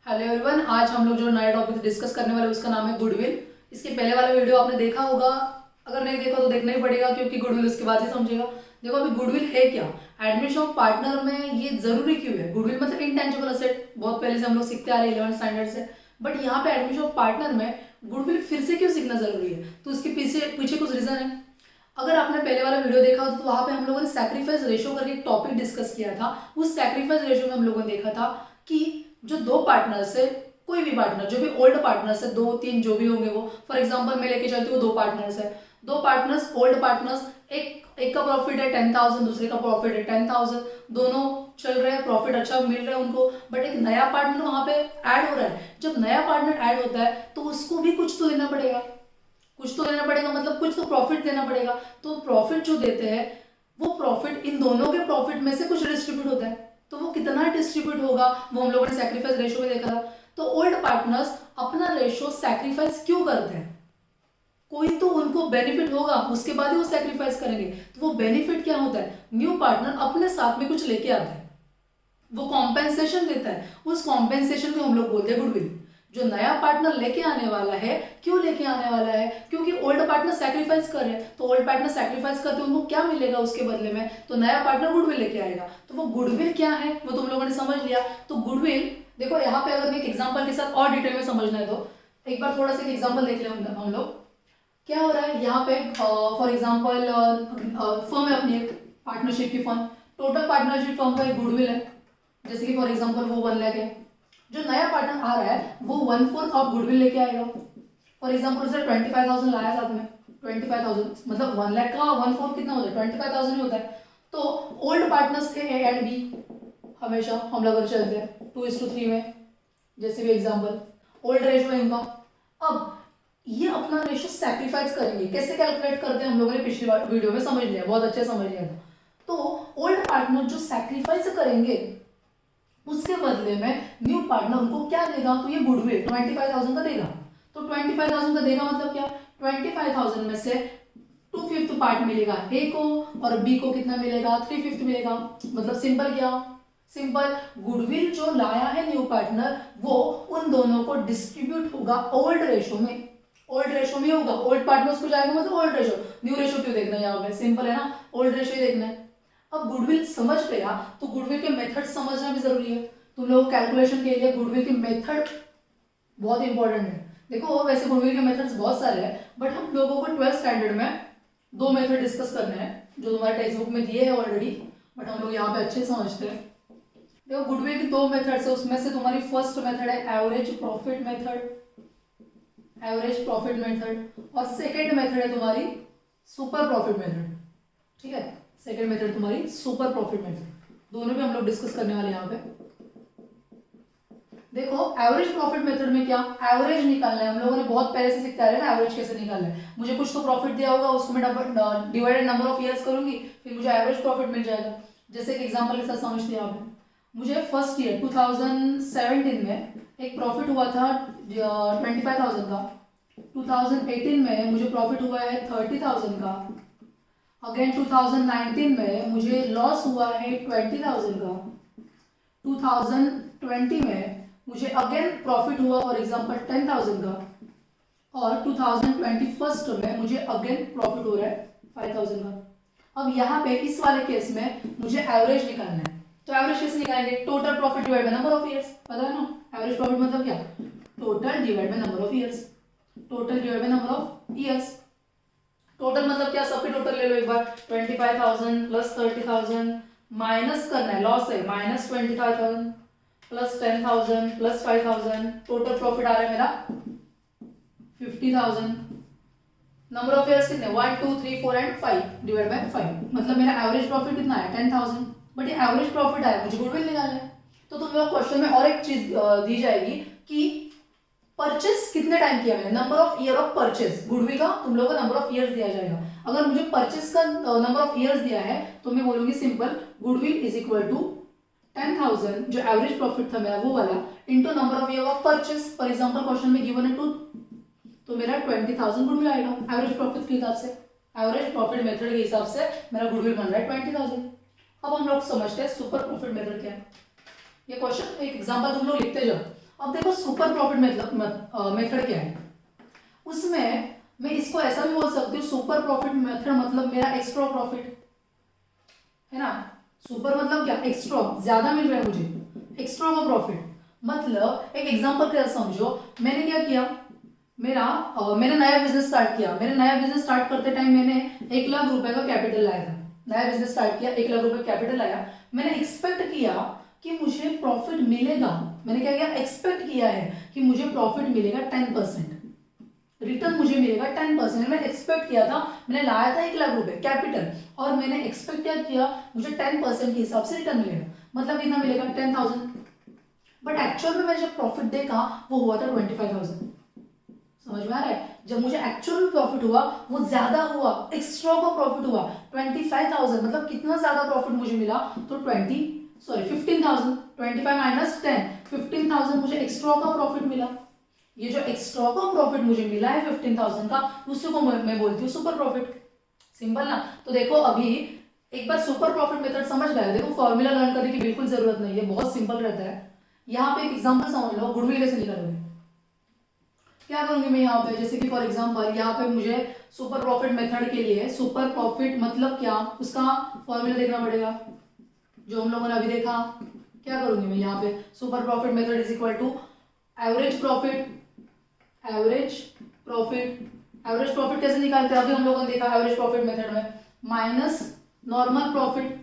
Hello everyone, आज हम लोग जो नया टॉपिक डिस्कस करने वाले उसका नाम है गुडविल। इसके पहले वाला वीडियो आपने देखा होगा, अगर नहीं देखा तो देखना ही पड़ेगा क्योंकि गुडविल उसके बाद ही समझेगा। देखो अभी गुडविल है क्या, एडमिशन ऑफ पार्टनर में ये जरूरी क्यों है। गुडविल मतलब इंटेंजिबल असेट, बहुत पहले से हम लोग सीखते आ रहे हैं 11th स्टैंडर्ड से, बट यहाँ पे एडमिशन ऑफ पार्टनर में गुडविल फिर से क्यों सीखना जरूरी है, तो इसके पीछे पीछे कुछ रीजन है। अगर आपने पहले वाला वीडियो देखा हो तो वहां पे हम लोगों ने सैक्रिफाइस रेशियो करके एक टॉपिक डिस्कस किया था। उस सैक्रिफाइस रेशियो में हम लोगों ने देखा था कि जो दो पार्टनर्स है, कोई भी पार्टनर जो भी ओल्ड पार्टनर्स है, दो तीन जो भी होंगे वो, फॉर एग्जांपल मैं लेके चलती हूँ दो पार्टनर्स है, दो पार्टनर्स ओल्ड पार्टनर्स, एक का प्रॉफिट है 10,000, दूसरे का प्रॉफिट है 10,000, दोनों चल रहे हैं, प्रॉफिट अच्छा मिल रहा है उनको, बट एक नया पार्टनर वहां पे ऐड हो रहा है। जब नया पार्टनर ऐड होता है तो उसको भी कुछ तो देना पड़ेगा, कुछ तो देना पड़ेगा, मतलब कुछ तो प्रॉफिट देना पड़ेगा। तो प्रॉफिट जो देते हैं वो प्रॉफिट इन दोनों के प्रॉफिट में से कुछ डिस्ट्रीब्यूट होता है, तो वो कितना डिस्ट्रीब्यूट होगा वो हम लोगों ने सैक्रिफाइस रेशियो में देखा था। तो ओल्ड पार्टनर्स अपना रेशियो सैक्रिफाइस क्यों करते हैं, कोई तो उनको बेनिफिट होगा, उसके बाद ही वो सैक्रिफाइस करेंगे। तो वो बेनिफिट क्या होता है, न्यू पार्टनर अपने साथ में कुछ लेके आता है, वो कॉम्पेंसेशन देता है, उस कॉम्पेंसेशन को हम लोग बोलते हैं गुडविल। जो नया पार्टनर लेके आने वाला है, क्यों लेके आने वाला है, क्योंकि ओल्ड पार्टनर सैक्रिफाइस कर रहे हैं, तो ओल्ड पार्टनर सैक्रिफाइस करते हैं, उनको क्या मिलेगा उसके बदले में, तो नया पार्टनर गुडविल लेके आएगा। तो वो गुडविल क्या है वो तुम लोगों ने समझ लिया। तो गुडविल देखो यहाँ पे अगर एक एग्जाम्पल के साथ और डिटेल में समझना है तो एक बार थोड़ा सा एग्जाम्पल देख ले हम लोग। क्या हो रहा है यहाँ पे, फॉर एग्जाम्पल फर्म है अपनी एक पार्टनरशिप की फर्म, टोटल पार्टनरशिप फर्म का एक गुडविल है, जैसे कि फॉर एग्जाम्पल वो 1 लाख है। जो नया पार्टनर आ रहा है वो 1/4 ऑफ गुडविल लेके आएगा। फॉर एग्जाम्पल उसने 25,000 लाया साथ में, 25,000 मतलब 1 लाख का 1/4 कितना होता है, 25,000 ही होता है। तो ओल्ड पार्टनर्स के ए एंड बी हमेशा हम लोग चलते हैं 2:3 में, जैसे भी एग्जाम्पल ओल्ड रेशियो है इनका। अब ये अपना रेशियो सैक्रिफाइस करेंगे, कैसे कैलकुलेट करते हैं हम लोगों ने पिछली वीडियो में समझ लिया, बहुत अच्छे समझ लिया था। तो ओल्ड पार्टनर जो सैक्रिफाइस करेंगे उसके बदले में न्यू पार्टनर उनको क्या देगा, तो ये गुडविल 25,000 का देगा। तो 25,000 का देगा मतलब क्या, 25,000 में से 2/5 पार्ट मिलेगा ए को और बी को कितना मिलेगा, 3/5 मिलेगा। मतलब सिंपल क्या, सिंपल गुडविल जो लाया है न्यू पार्टनर वो उन दोनों को डिस्ट्रीब्यूट होगा ओल्ड रेशो में, ओल्ड रेशो में होगा, ओल्ड पार्टनर्स को जाएगा मतलब ओल्ड रेशो, न्यू रेशो क्यों देखना है यहाँ पे, सिंपल है ना, ओल्ड रेशो ही देखना है। अब गुडविल समझ गया तो गुडविल के मेथड समझना भी जरूरी है। तुम लोग कैलकुलेशन के लिए गुडविल के मेथड बहुत इंपॉर्टेंट है। देखो वैसे गुडविल के मेथड्स बहुत सारे हैं, बट हम लोगों को 12th स्टैंडर्ड में दो मेथड डिस्कस करने हैं जो तुम्हारे टेक्स्ट बुक में दिए हैं ऑलरेडी, बट हम लोग यहाँ पे अच्छे समझते हैं। देखो गुडविल की दो मेथड्स है, उसमें से तुम्हारी फर्स्ट मेथड है average profit method, average profit method, और सेकेंड मेथड है तुम्हारी सुपर प्रॉफिट मेथड। ठीक है, सेकेंड मेथड तुम्हारी सुपर प्रॉफिट मेथड, दोनों भी हम लोग डिस्कस करने वाले यहाँ पे। देखो एवरेज प्रॉफिट मेथड में क्या, एवरेज निकालना है, हम लोगों ने बहुत पहले से सीखते आ रहे हैं ना एवरेज कैसे निकालना है। मुझे कुछ तो प्रॉफिट दिया होगा, उसको मैं डिवाइडेड नंबर ऑफ ईयर्स करूंगी, फिर मुझे एवरेज प्रॉफिट मिल जाएगा। जैसे कि एग्जांपल के साथ समझते हैं यहाँ पे, मुझे फर्स्ट ईयर 2017 में एक प्रॉफिट हुआ था 25,000 का, 2018 में मुझे प्रॉफिट हुआ है 30,000 का, अगेन 2019 में मुझे लॉस हुआ है 20,000 का, 2020 में मुझे अगेन प्रॉफिट हुआ फॉर एग्जांपल 10,000 का, और 2021 में मुझे अगेन प्रॉफिट हो रहा है 5,000 का। अब यहाँ पे इस वाले केस में मुझे एवरेज निकालना है, तो एवरेज कैसे निकालेंगे, total profit divide by number of years, पता है ना, एवरेज प्रॉफिट मतलब क्या, total divide by number of years, total divide by number of years. Total मतलब क्या, सबके टोटल ले लो एक बार, 25,000 प्लस 30,000 माइनस करना है, लॉस है, minus 25,000 plus 10,000 plus 5,000, total profit आ रहा है मेरा 50,000। नंबर ऑफ ईयर्स कितने, 1 2 3 4 एंड 5 डिवाइड बाय 5, मतलब मेरा एवरेज प्रॉफिट कितना है 10,000, बट ये एवरेज प्रॉफिट आया, मुझे गुडविल निकालना है। तो तुम लोग क्वेश्चन में और एक चीज दी जाएगी कि परचेस कितने टाइम किया मैंने, number of year of purchase, goodwill का तुम लोगों को नंबर ऑफ ईयर्स दिया जाएगा। अगर मुझे परचेस का नंबर ऑफ ईयर्स दिया है तो मैं बोलूंगी simple goodwill is equal to 10,000 जो एवरेज प्रॉफिट था मेरा वो वाला into number of year of purchase. For example question में गिवन है 2, तो मेरा 20,000 गुडविल आएगा एवरेज प्रॉफिट के हिसाब से, एवरेज प्रॉफिट मेथड के हिसाब से मेरा गुडविल बन रहा है 20,000। अब हम लोग समझते हैं सुपर प्रॉफिट मेथड क्या है। ये क्वेश्चन एक एग्जांपल तुम लोग लिखते जाओ, अब देखो सुपर प्रॉफिट मेथड क्या है, उसमें मैं इसको ऐसा भी बोल सकती हूँ, सुपर प्रॉफिट मेथड मतलब मेरा एक्स्ट्रा प्रॉफिट है ना। सुपर मतलब क्या, एक्स्ट्रा, ज्यादा मिल रहा है मुझे, एक्स्ट्रा का प्रॉफिट। मतलब एक एग्जांपल के साथ समझो, मैंने क्या किया, मैंने नया बिजनेस स्टार्ट किया। मैंने नया बिजनेस स्टार्ट करते टाइम मैंने 1 लाख रुपए का कैपिटल लाया था। नया बिजनेस स्टार्ट किया, 1 लाख रुपए कैपिटल लाया। मैंने एक्सपेक्ट किया कि मुझे प्रॉफिट मिलेगा। मैंने क्या किया, एक्सपेक्ट किया है कि मुझे प्रॉफिट मिलेगा 10%, रिटर्न मुझे मिलेगा 10%। मैंने एक्सपेक्ट किया था, मैंने लाया था 1 लाख रुपए कैपिटल, और मैंने एक्सपेक्ट क्या किया, मुझे 10% के हिसाब से रिटर्न मिलेगा, मतलब कितना मिलेगा 10,000। बट एक्चुअल में मैंने जब प्रॉफिट देखा वो हुआ था 25,000। समझ में आ रहा है, जब मुझे एक्चुअल प्रॉफिट हुआ वो ज्यादा हुआ, एक्स्ट्रा का प्रॉफिट हुआ 25,000। मतलब कितना ज्यादा प्रॉफिट मुझे मिला, तो 15,000, 25 माइनस 10, 15,000 मुझे एक्स्ट्रा का प्रॉफिट मिला। ये जो एक्स्ट्रा का प्रॉफिट मुझे मिला है 15,000 का, उसी को मैं बोलती हूँ सुपर प्रॉफिट। सिंपल ना। तो देखो अभी एक बार सुपर प्रॉफिट मेथड समझ गए, देखो फॉर्मूला लर्न करने की बिल्कुल जरूरत नहीं है, बहुत सिंपल रहता है। यहाँ पे एक एग्जांपल समझ लो, गुडविल कैसे निकालोगे। क्या करूंगी मैं यहाँ पे, जैसे कि फॉर एग्जांपल यहाँ पे मुझे सुपर प्रॉफिट मेथड के लिए, सुपर प्रॉफिट मतलब क्या, उसका फॉर्मूला देखना पड़ेगा जो हम लोगों ने अभी देखा। क्या करूंगी मैं यहाँ पे, super profit method is equal to average profit. Average profit कैसे निकालते हैं, अभी हम लोगों ने देखा एवरेज प्रॉफिट मेथड में, माइनस नॉर्मल प्रॉफिट।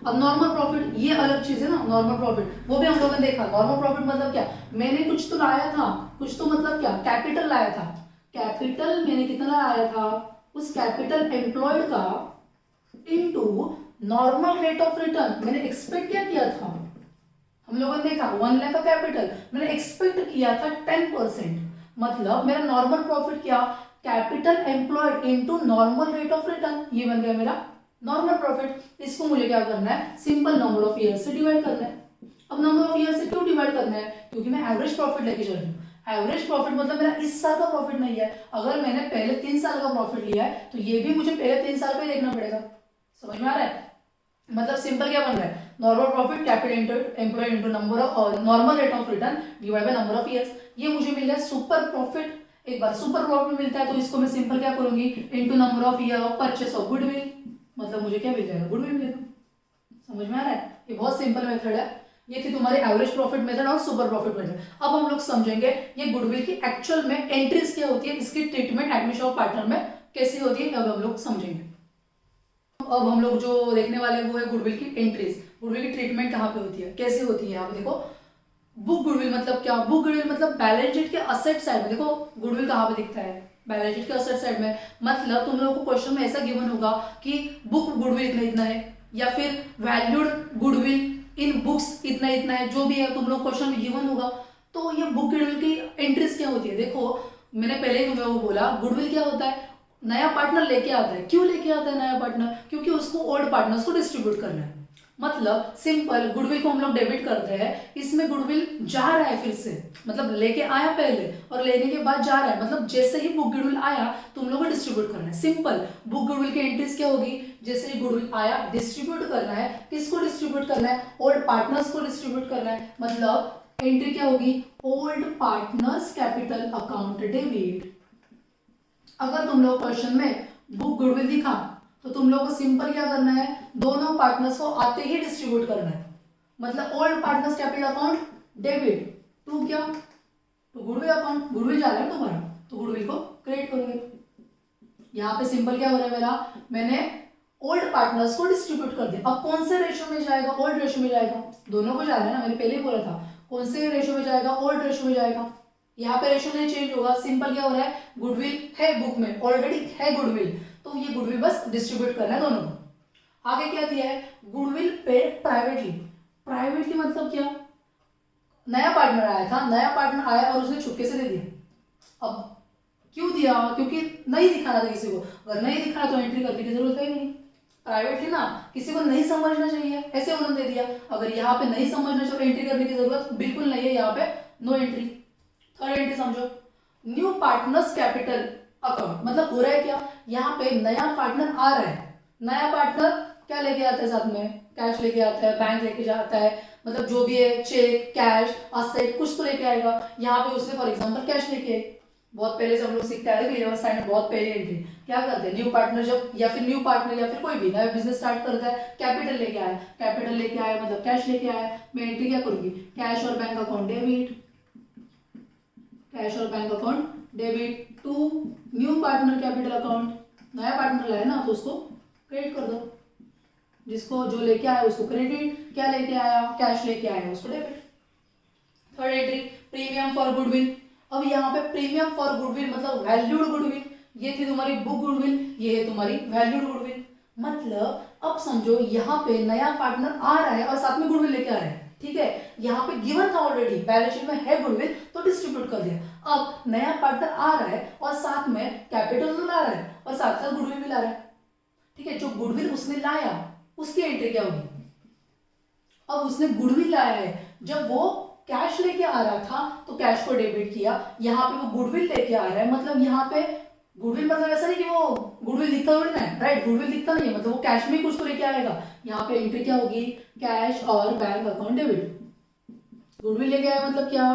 अब नॉर्मल प्रॉफिट ये अलग चीज है ना, नॉर्मल प्रॉफिट वो भी हम लोगों ने देखा। नॉर्मल प्रॉफिट मतलब क्या, मैंने कुछ तो लाया था, कुछ तो मतलब क्या, कैपिटल लाया था। कैपिटल मैंने कितना लाया था, उस कैपिटल एम्प्लॉयड का into normal rate of return. मैंने एक्सपेक्ट क्या किया था, हम लोगों ने देखा 1 लाख का कैपिटल, मैंने एक्सपेक्ट किया था 10%। मतलब मेरा नॉर्मल प्रॉफिट क्या, capital employed into normal rate of return, ये बन गया मेरा नॉर्मल प्रॉफिट। इसको मुझे क्या करना है, सिंपल नंबर ऑफ ईयर से डिवाइड करना है। अब नंबर ऑफ ईयर से क्यों डिवाइड करना है, क्योंकि मैं एवरेज प्रॉफिट लेके चल रही हूँ। एवरेज प्रॉफिट मतलब मेरा इस साल का प्रॉफिट नहीं है। अगर मैंने पहले 3 साल का प्रॉफिट लिया है तो ये भी मुझे पहले 3 साल का ही देखना पड़ेगा। समझ में आ रहा है, मतलब सिंपल क्या बन रहा है, normal profit capital employ into number of normal rate of return divide by number of years. ये मुझे मिल गया सुपर प्रॉफिट। एक बार सुपर प्रॉफिट मिलता है तो इसको मैं सिंपल क्या करूंगी, into number of year of purchase of goodwill, मतलब मुझे क्या मिल जाएगा, गुडविल मिलेगा। समझ में आ रहा है, ये बहुत सिंपल मेथड है। ये थी तुम्हारी एवरेज प्रॉफिट मेथड और सुपर प्रॉफिट मेथड। अब हम लोग समझेंगे ये गुडविल की एक्चुअल में एंट्रीज क्या होती है, इसकी ट्रीटमेंट एडमिशन ऑफ पार्टनर में कैसी होती है, अब हम लोग समझेंगे। अब हम लोग जो देखने वाले हैं वो है गुडविल की एंट्रीज। गुडविल की ट्रीटमेंट कहाँ पे होती है, कैसे होती है, यहाँ पे देखो। बुक गुडविल मतलब क्या, बुक गुडविल मतलब बैलेंस शीट के असेट साइड में। देखो गुडविल कहाँ पे दिखता है, बैलेंस शीट के असेट साइड में। मतलब तुम लोगों को क्वेश्चन में ऐसा गिवन होगा कि बुक गुडविल इतना इतना है, या फिर वैल्यूड गुडविल इन बुक्स इतना इतना है, जो भी है तुम लोग क्वेश्चन में गिवन होगा। तो ये बुक गुडविल की एंट्रीज क्या होती है, देखो मैंने पहले ही तुम लोगों को बोला गुडविल क्या होता है, नया पार्टनर लेके आता है। क्यों लेके आता है नया पार्टनर, क्योंकि उसको ओल्ड पार्टनर्स को डिस्ट्रीब्यूट करना है। मतलब सिंपल, गुडविल को हम लोग डेबिट करते हैं, इसमें गुडविल जा रहा है फिर से, मतलब लेके आया पहले और लेने के बाद जा रहा है। मतलब जैसे ही बुक गुडविल आया तुम लोगों को डिस्ट्रीब्यूट करना है। सिंपल, बुक गुडविल की एंट्रीज क्या होगी, जैसे ही गुडविल आया डिस्ट्रीब्यूट करना है। किसको डिस्ट्रीब्यूट करना है, ओल्ड पार्टनर्स को डिस्ट्रीब्यूट करना है। मतलब एंट्री क्या होगी, old partners capital account debit. अगर तुम लोग क्वेश्चन में बुक गुडविल दिखा तो तुम लोग को सिंपल क्या करना है, दोनों पार्टनर्स को आते ही डिस्ट्रीब्यूट करना है। मतलब old partners capital account debit to क्या, तो गुडविल अकाउंट, गुडविल जा रहा है तुम्हारा तो गुडविल को क्रेडिट करोगे। यहाँ पे सिंपल क्या हो रहा है मेरा, मैंने ओल्ड पार्टनर्स को डिस्ट्रीब्यूट कर दिया। अब कौन से रेशो में जाएगा, ओल्ड रेशो में जाएगा, दोनों को जा रहा है ना, मैंने पहले ही बोला था। कौन से रेशो में जाएगा, ओल्ड रेशो में जाएगा। यहाँ पे रेशो नहीं चेंज होगा। सिंपल क्या हो रहा है, गुडविल है बुक में, ऑलरेडी है गुडविल, तो ये गुडविल बस डिस्ट्रीब्यूट करना है दोनों को। आगे क्या दिया है, गुडविल पेड प्राइवेटली। प्राइवेटली मतलब क्या, नया पार्टनर आया था, नया पार्टनर आया और उसने छुपके से दे दिया। अब क्यों दिया, क्योंकि नहीं दिखाना था किसी को। अगर नहीं दिखाना तो एंट्री करने की जरूरत है नहीं। प्राइवेटली ना, किसी को नहीं समझना चाहिए, ऐसे उन्होंने दे दिया। अगर यहाँ पे नहीं समझना चाहिए, एंट्री करने की जरूरत बिल्कुल नहीं है, यहाँ पे नो एंट्री। थर्ड एंट्री समझो, न्यू पार्टनर्स कैपिटल अकाउंट। मतलब हो रहा है क्या, यहाँ पे नया पार्टनर आ रहा है। नया पार्टनर क्या लेके आता है साथ में, कैश लेके आता है, बैंक लेके जाता है, मतलब जो भी है चेक, कैश, असेट कुछ तो लेके आएगा। यहाँ पे उसने फॉर एग्जांपल कैश लेके आए। बहुत पहले से हम लोग सीखते आए थे साइड में, बहुत पहले एंट्री क्या करते हैं, न्यू पार्टनर जब या फिर न्यू पार्टनर या फिर कोई भी नया बिजनेस स्टार्ट करता है, कैपिटल लेके आया, कैपिटल लेके आया मतलब कैश लेके आया। मैं एंट्री क्या करूंगी, कैश और बैंक अकाउंट डेबिट, कैश और bank account debit to new partner capital account. नया पार्टनर लाया ना तो उसको क्रेडिट कर दो, जिसको जो लेके आया उसको क्रेडिट, क्या लेके आया, कैश लेके आया उसको debit. Third entry premium for goodwill. अब यहाँ पे प्रीमियम फॉर गुडविल मतलब वैल्यूड गुडविल, ये थी तुम्हारी बुक गुडविल, ये है तुम्हारी वैल्यूड गुडविल। मतलब अब समझो यहाँ पे नया पार्टनर आ रहा है और साथ में गुडविल लेके आ रहा है, ठीक है। यहाँ पे गिवन था ऑलरेडी, बैलेंस शीट में है गुडविल तो डिस्ट्रीब्यूट कर दिया। अब नया पार्टनर आ रहा है और साथ में कैपिटल तो ला रहा है और साथ साथ गुडविल भी ला रहा है, ठीक है। जो गुडविल उसने लाया उसकी एंट्री क्या होगी, अब उसने गुडविल लाया है, जब वो कैश लेके आ रहा था तो कैश को डेबिट किया, यहाँ पे वो गुडविल लेके आ रहा है, मतलब यहाँ पे गुडविल मतलब ऐसा नहीं कि वो गुडविल दिखता थोड़ी ना है, राइट, गुडविल दिखता नहीं है, मतलब वो कैश में कुछ तो लेके आएगा। यहाँ पे एंट्री क्या होगी, कैश और बैंक अकाउंट डेबिट। गुडविल लेके आया मतलब क्या,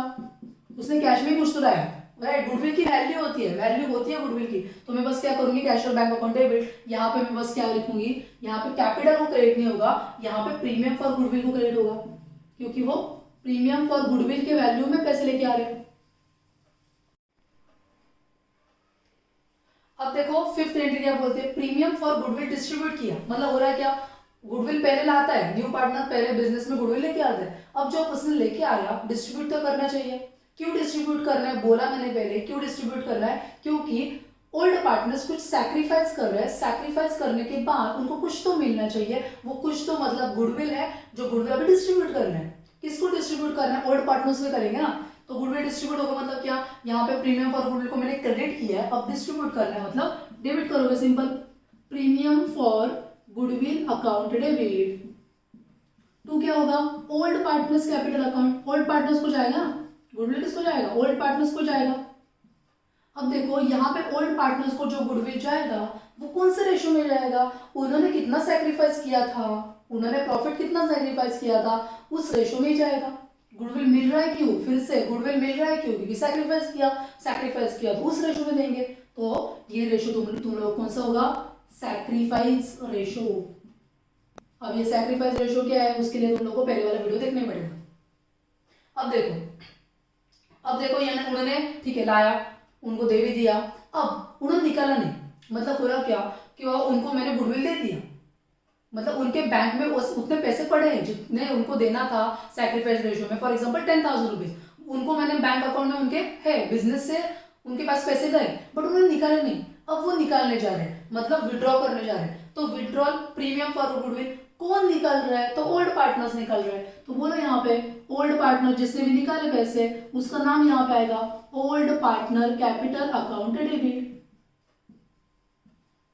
उसने कैश में कुछ तो लाया, राइट। गुडविल की वैल्यू होती है, वैल्यू होती है गुडविल की, तो मैं बस क्या करूंगी, कैश और बैंक अकाउंट डेबिट। यहाँ पे मैं बस क्या लिखूंगी, यहाँ पे कैपिटल को क्रेडिट नहीं होगा, यहाँ पे प्रीमियम फॉर गुडविल को क्रेडिट होगा, क्योंकि वो प्रीमियम फॉर गुडविल के वैल्यू में पैसे लेके आ रहे हैं। अब देखो फिफ्थ एंट्री क्या बोलते हैं, प्रीमियम फॉर गुडविल डिस्ट्रीब्यूट किया, मतलब हो रहा है क्या, गुडविल पहले लाता है, न्यू पार्टनर पहले बिजनेस में गुडविल लेके आता है, अब जब उसने लेके आया डिस्ट्रीब्यूट तो करना चाहिए। क्यों डिस्ट्रीब्यूट करना है, बोला मैंने पहले, क्यों डिस्ट्रीब्यूट करना है, क्योंकि ओल्ड पार्टनर्स कुछ सैक्रिफाइस कर रहे हैं, सैक्रिफाइस करने के बाद उनको कुछ तो मिलना चाहिए, वो कुछ तो मतलब गुडविल है, जो गुडविल अभी डिस्ट्रीब्यूट करना है। किसको डिस्ट्रीब्यूट करना है, ओल्ड पार्टनर्स में करेंगे ना, तो गुडविल डिस्ट्रीब्यूट होगा मतलब क्या, यहाँ पे प्रीमियम फॉर गुडविल को मैंने क्रेडिट किया है, अब डिस्ट्रीब्यूट करना है मतलब डेबिट करोगे, simple. Premium for goodwill account debit to क्या होगा, old partners capital account, old partners को जाएगा, गुडविल किसको जाएगा, ओल्ड पार्टनर्स को जाएगा। अब देखो यहाँ पे ओल्ड पार्टनर्स को जो गुडविल जाएगा वो कौन से रेशियो में जाएगा, उन्होंने कितना सैक्रिफाइस किया था, उन्होंने प्रॉफिट कितना सैक्रिफाइस किया था, उस रेशियो में ही जाएगा। गुडविल मिल रहा है क्यों, फिर से गुडविल मिल रहा है क्यों, क्योंकि सैक्रिफाइस किया तो उस रेशियो में देंगे, तो ये रेशियो तुम लोग कौन सा होगा, सैक्रिफाइस रेशियो। अब ये सैक्रिफाइस रेशियो क्या है, उसके लिए तुम लोग को पहले वाला वीडियो देखना पड़ेगा। अब देखो यानी उन्होंने ठीक है लाया, उनको दे भी दिया, अब उन्होंने निकाला नहीं, मतलब पूरा क्या कि उनको मैंने गुडविल दे दिया, मतलब उनके बैंक में उतने पैसे पड़े हैं जितने उनको देना था सैक्रिफाइस रेशियो में, फॉर एग्जांपल 10,000 रुपीज उनको मैंने बैंक अकाउंट में उनके है, बिजनेस से उनके पास पैसे गए बट उन्होंने निकाले नहीं, अब वो निकालने जा रहे हैं, मतलब विड्रॉ करने जा रहे हैं, तो विड्रॉल प्रीमियम फॉर गुडविल कौन निकाल रहा है, तो ओल्ड पार्टनर्स निकाल रहे हैं, तो बोलो यहाँ पे ओल्ड पार्टनर जिसने भी निकाले पैसे उसका नाम यहाँ पे आएगा old partner capital account debit.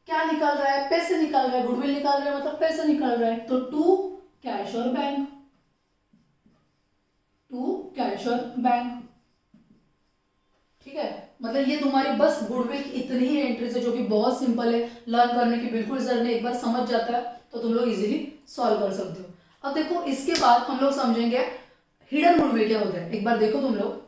क्या निकाल रहा है, पैसे निकाल रहा है, गुडविल निकाल रहा है मतलब पैसे निकाल रहा है, तो टू कैश और बैंक, टू कैश और बैंक, ठीक है। मतलब ये तुम्हारी बस गुडविल की इतनी ही एंट्रीज है जो कि बहुत सिंपल है, लर्न करने की बिल्कुल जरूरत नहीं, एक बार समझ जाता है तो तुम लोग इजीली सॉल्व कर सकते हो। अब देखो इसके बाद हम लोग समझेंगे हिडन गुडविल क्या होता है, एक बार देखो तुम लोग।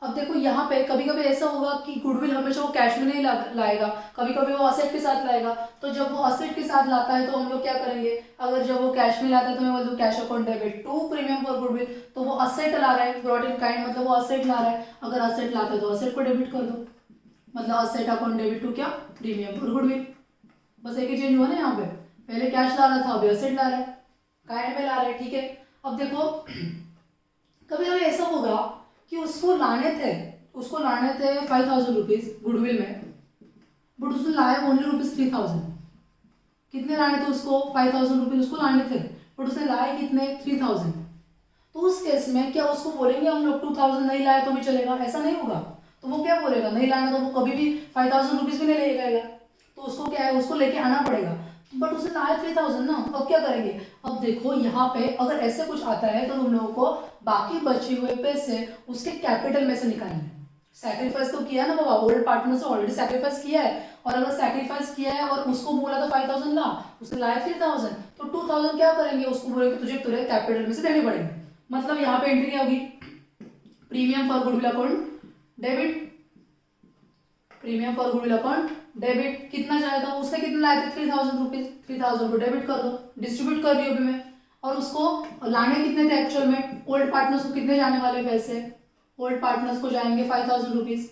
अब देखो यहाँ पे कभी कभी ऐसा होगा कि गुडविल हमेशा वो कैश में नहीं लाएगा, कभी कभी वो असेट के साथ लाएगा, तो जब वो असेट के साथ लाता है तो हम लोग क्या करेंगे, अगर जब वो कैश में लाता है तो मैं बोल दूं cash account debit to premium for goodwill, तो वो असेट ला रहा है, ब्रॉट इन काइंड मतलब वो असेट ला रहा है, अगर असेट लाता है तो असेट को डेबिट कर दो, मतलब असेट अकाउंट डेबिट टू क्या, प्रीमियम फॉर गुडविल। बस एक ही चेंज हुआ ना, यहाँ पे पहले कैश ला रहा था अभी असेट ला रहा है, काइंड में ला रहा है, ठीक है। अब देखो कभी कभी ऐसा होगा कि उसको लाने थे 5,000 रुपीज गुडविल में, बट उसने लाया ओनली ₹3,000। कितने लाने थे उसको, 5,000 रुपीज उसको लाने थे, बट उसने लाए कितने, 3,000। तो उस केस में क्या उसको बोलेंगे हम लोग 2,000 नहीं लाए तो भी चलेगा, ऐसा नहीं होगा, तो वो क्या बोलेगा, नहीं लाना तो वो कभी भी 5,000 रुपीज भी नहीं ले जाएगा, तो उसको क्या है, उसको लेके आना पड़ेगा, बट उसने लाया 3,000 ना, अब क्या करेंगे। अब देखो यहाँ पे अगर ऐसे कुछ आता है तो तुम लोगों को बाकी बचे हुए पैसे उसके कैपिटल में से निकालने हैं, सैक्रिफाइस तो किया है ना बाबा, ओल्ड पार्टनर से ऑलरेडी सैक्रिफाइस किया है, और अगर सैक्रिफाइस किया है और उसको बोला तो 5000 ला, उसने लाया 3000, तो 2000 क्या करेंगे, उसको बोलेंगे तुझे तुझे कैपिटल में से देने पड़ेंगे। मतलब यहाँ पे एंट्री क्या होगी, premium for goodwill account debit, premium for goodwill account debit, कितना जाएगा, उसने कितना लाए थे 3000 रुपीज, 3000 को डेबिट कर दो, डिस्ट्रीब्यूट कर रही हूँ अभी मैं। और उसको लाने कितने थे एक्चुअल में, ओल्ड पार्टनर्स को कितने जाने वाले पैसे, ओल्ड पार्टनर्स को जाएंगे 5000 रुपीज,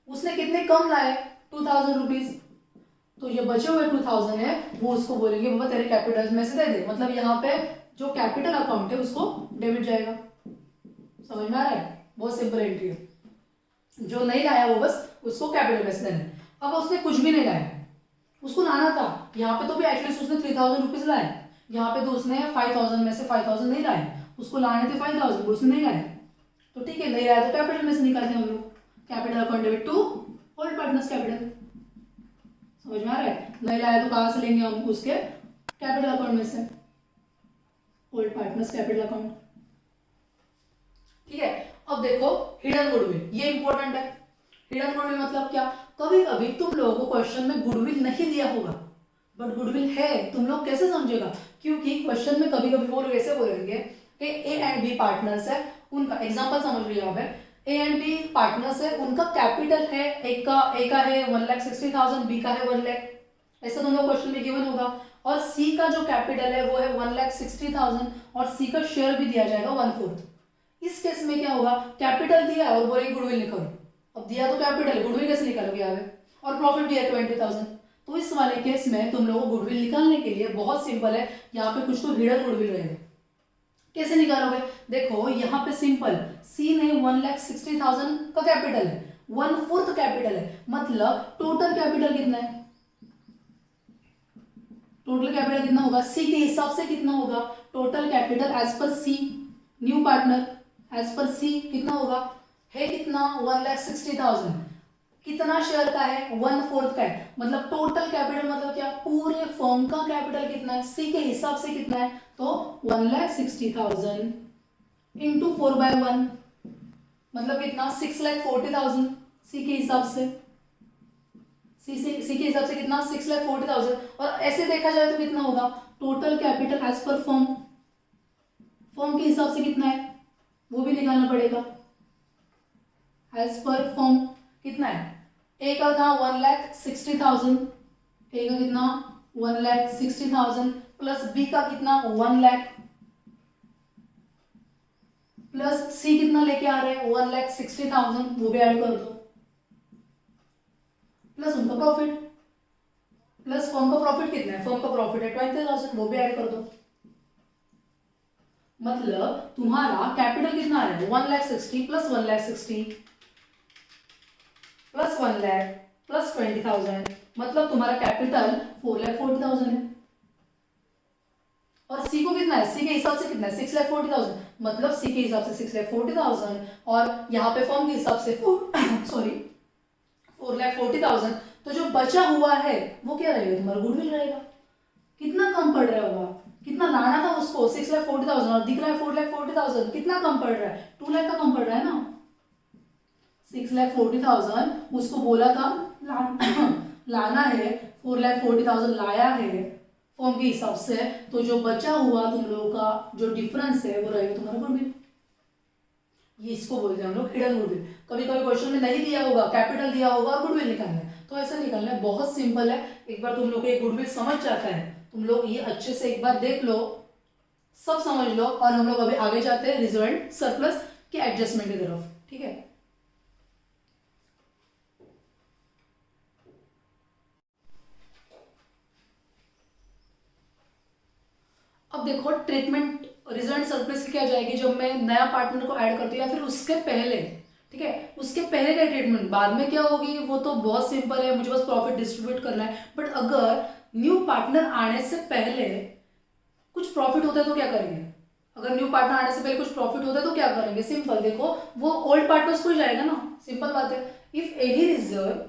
उसने कितने कम लाए 2000 रुपीज, तो ये बचे हुए 2000 है वो उसको बोलेंगे बाबा तेरे कैपिटल में से दे दे। मतलब यहाँ पे जो कैपिटल अकाउंट है उसको डेबिट जाएगा। समझ में आ रहा है, बहुत सिंपल एंट्री है। जो नहीं लाया वो बस उसको कैपिटल में से देना है। अब उसने कुछ भी नहीं लाया, उसको लाना था, यहाँ पे तो भी एटलीस्ट उसने 3000 रुपीज लाए, यहाँ पे तो उसने 5000 में से 5000 नहीं लाए, उसको लाने थे 5000, उसने नहीं लाए, तो ठीक है नहीं लाया तो कैपिटल में से निकालते हैं हम लोग, capital account debit to old partners capital. समझ में आ रहा है, नहीं लाया तो कहाँ से लेंगे हम, उसके कैपिटल अकाउंट में से, ओल्ड पार्टनर्स कैपिटल अकाउंट। ठीक है, अब देखो हिडन गुडविल, ये इंपॉर्टेंट है। हिडन गुडविल मतलब क्या, कभी कभी तुम लोगों को क्वेश्चन में गुडविल नहीं दिया होगा बट गुडविल है, तुम लोग कैसे समझेगा, क्योंकि क्वेश्चन में कभी कभी वो लोग ऐसे बोलेंगे कि ए एंड बी पार्टनर्स है, उनका एग्जांपल समझ लो, यहाँ पे ए एंड बी पार्टनर्स है, उनका कैपिटल है, एक का है 1,60,000, बी का है 1 लाख, ऐसा तुम लोग क्वेश्चन में गिवन होगा। और सी का जो कैपिटल है वो है 1,60,000 और सी का शेयर भी दिया जाएगा 1/4। इस केस में क्या होगा, कैपिटल दिया और बोले गुडविल निकालो, अब दिया तो कैपिटल, गुडविल कैसे निकालोगे यहाँ पे, और प्रॉफिट दिया 20,000, तो इस वाले केस में तुम लोगों को गुडविल निकालने के लिए बहुत सिंपल है, यहाँ पे कुछ तो हिडन गुडविल रहेगा। कैसे निकालोगे, देखो यहाँ पे सिंपल, सी ने 1,60,000 का कैपिटल है, 1/4 कैपिटल है, मतलब टोटल कैपिटल कितना है, टोटल कैपिटल कितना होगा, सी के हिसाब से कितना होगा, टोटल कैपिटल एज पर सी, न्यू पार्टनर एज पर सी कितना होगा, है कितना 1,60,000, कितना शेयर का है 1/4 का है, मतलब टोटल कैपिटल मतलब क्या, पूरे फर्म का कैपिटल कितना है, सी के हिसाब से कितना है, तो 1,60,000 इंटू 4/1 मतलब कितना 6,40,000, सी के हिसाब से, सी के हिसाब से कितना 6,40,000, और ऐसे देखा जाए तो कितना होगा, total capital as per firm, firm के हिसाब से कितना है वो भी निकालना पड़ेगा, एज पर फर्म कितना है, ए का था 1,60,000, ए का कितना 1,60,000 प्लस बी का कितना 1 लाख, प्लस सी कितना लेके आ रहे हैं 1,60,000, वो भी ऐड कर दो, प्लस उनका प्रॉफिट, प्लस फर्म का प्रॉफिट कितना है, फर्म का प्रॉफिट है 20,000, वो भी ऐड कर दो। मतलब तुम्हारा कैपिटल कितना है 1,60,000 प्लस 1,60,000 प्लस 1 लाख प्लस 20,000, मतलब तुम्हारा कैपिटल 4,40,000 है। और सी को कितना है, सी के हिसाब से कितना है 6,40,000, मतलब सी के हिसाब से 6,40,000 और यहाँ पे फर्म के हिसाब से 4,40,000, तो जो बचा हुआ है वो क्या रहेगा, तुम्हारा गुडविल रहेगा। कितना कम पड़ रहा होगा, कितना लाना था उसको 6,40,000 और दिख रहा है 4,40,000, कितना कम पड़ रहा है 2 लाख का कम पड़ रहा है ना, 6,40,000 उसको बोला था लाना है, 4,40,000 लाया है फॉर्म के हिसाब से, तो जो बचा हुआ तुम लोगों का जो डिफरेंस है वो रहेगा तुम्हारा गुडविल। ये इसको बोलते हैं हम लोग हिडन गुडविल। कभी कभी क्वेश्चन में नहीं दिया होगा, कैपिटल दिया होगा और गुडविल निकालना है, तो ऐसा निकालना है, बहुत सिंपल है। एक बार तुम लोग को ये गुडविल समझ जाता है, तुम लोग ये अच्छे से एक बार देख लो, सब समझ लो, और हम लोग अभी आगे जाते हैं रिजल्ट सरप्लस के एडजस्टमेंट की तरफ। ठीक है, अब देखो ट्रीटमेंट रिजल्ट सरप्लस की क्या जाएगी, जब मैं नया पार्टनर को ऐड करती हूँ या फिर उसके पहले, ठीक है, उसके पहले का ट्रीटमेंट, बाद में क्या होगी वो तो बहुत सिंपल है, मुझे बस प्रॉफिट डिस्ट्रीब्यूट करना है। बट अगर न्यू पार्टनर आने से पहले कुछ प्रॉफिट होता है तो क्या करेंगे, अगर न्यू पार्टनर आने से पहले कुछ प्रॉफिट होता है तो क्या करेंगे, सिंपल, देखो वो ओल्ड पार्टनर्स को ही जाएगा ना, सिंपल बात है। इफ एनी रिजर्व